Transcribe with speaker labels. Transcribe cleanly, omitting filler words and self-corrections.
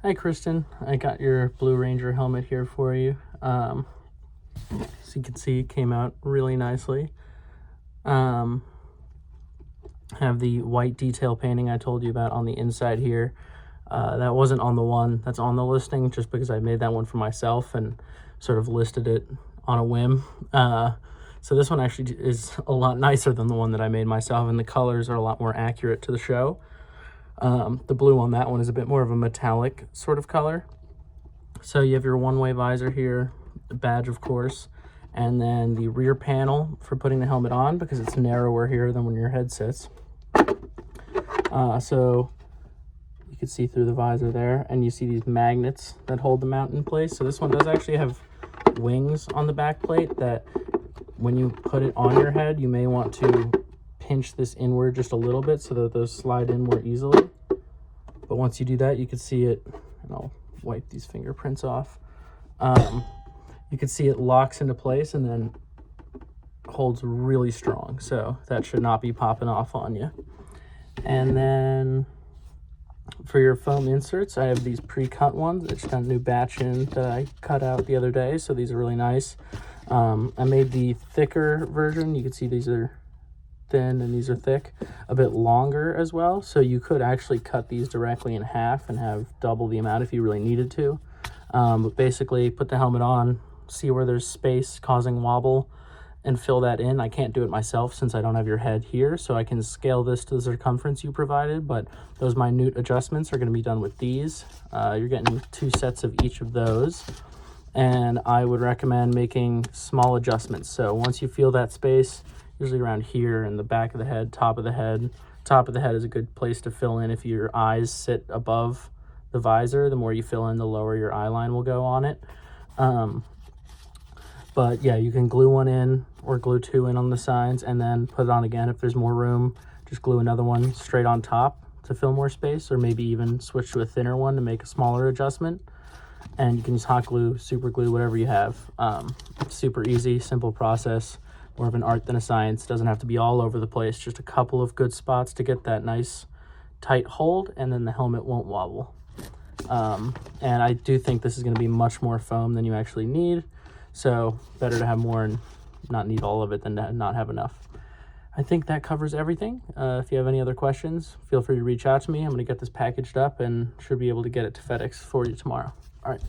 Speaker 1: Hi Kristin, I got your Blue Ranger helmet here for you. As you can see, it came out really nicely. Have the white detail painting I told you about on the inside here. That wasn't on the one that's on the listing, just because I made that one for myself and sort of listed it on a whim. So this one actually is a lot nicer than the one that I made myself, and the colors are a lot more accurate to the show. The blue on that one is a bit more of a metallic sort of color. So you have your one-way visor here, the badge of course, and then the rear panel for putting the helmet on, because it's narrower here than when your head sits. So you can see through the visor there, and you see these magnets that hold the mount in place. So this one does actually have wings on the back plate that when you put it on your head, you may want to pinch this inward just a little bit so that those slide in more easily. But once you do that, you can see it, and I'll wipe these fingerprints off. You can see it locks into place and then holds really strong. So that should not be popping off on you. And then for your foam inserts, I have these pre-cut ones. I just got a new batch in that I cut out the other day, so these are really nice. I made the thicker version. You can see these are thin and these are thick, a bit longer as well. So you could actually cut these directly in half and have double the amount if you really needed to. But basically put the helmet on, see where there's space causing wobble, and fill that in. I can't do it myself since I don't have your head here, so I can scale this to the circumference you provided, but those minute adjustments are going to be done with these. You're getting 2 sets of each of those, and I would recommend making small adjustments. So once you feel that space, usually around here in the back of the head, top of the head is a good place to fill in. If your eyes sit above the visor, the more you fill in, the lower your eye line will go on it. But yeah, you can glue one in or glue 2 in on the sides and then put it on again. If there's more room, just glue another one straight on top to fill more space, or maybe even switch to a thinner one to make a smaller adjustment. And you can use hot glue, super glue, whatever you have. Super easy, simple process, more of an art than a science. Doesn't have to be all over the place, just a couple of good spots to get that nice tight hold, and then the helmet won't wobble. And I do think this is going to be much more foam than you actually need. So better to have more and not need all of it than to not have enough. I think that covers everything. If you have any other questions, feel free to reach out to me. I'm going to get this packaged up and should be able to get it to FedEx for you tomorrow. All right.